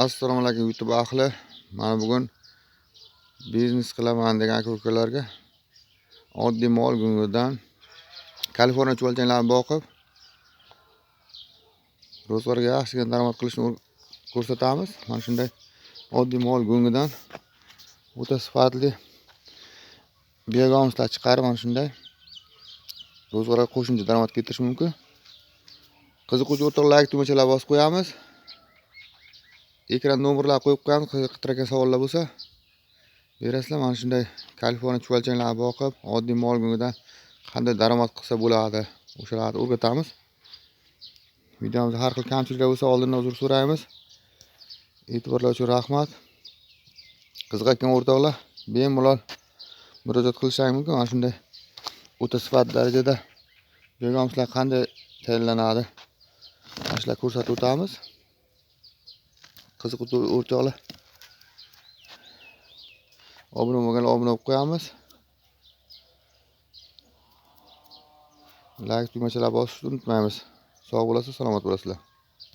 Assalomu alaykum YouTube ahli. Mana bugun biznes qilaman degan aka-ukalarga oddiy mol go'ngidan Kaliforniya chuvalchanglarini boqib ro'zg'orga yaxshigina daromad qilishni ko'rsatamiz. Mana shunday oddiy mol go'ngidan o'ta sifatli biogamslar chiqarib mana shunday ro'zg'orga qo'shimcha daromad keltirish mumkin. Qiziquvchi o'rtoqlar like tugmachalar bosib qo'yamiz. Ekran nomerlar qo'yib qo'yamiz. Qiziqtirgan savollar bo'lsa berasizlar. Mana shunday Kaliforniya chuvalchanglarni boqib oddiy mol go'ngidan qanday daromad qilsa bo'ladi, o'shalarni o'rgatamiz. Videomizda har xil kamchiliklar bo'lsa oldindan uzr so'raymiz. E'tiborlar uchun rahmat. Qiziqayotgan o'rtoqlar bemalol murojaat qilishingiz mumkin. Mana shunday o'ta sifatli darajada biogamslar qanday tayyorlanadi, mana shular ko'rsatib o'tamiz. Qiziquvchi o'rtoqlar obuna bo'lganlar obuna bo'lib qo'yamiz. Like tugmachalarni bosishni unutmaymiz. Sog' bo'lasizlar, salomat bo'lasizlar.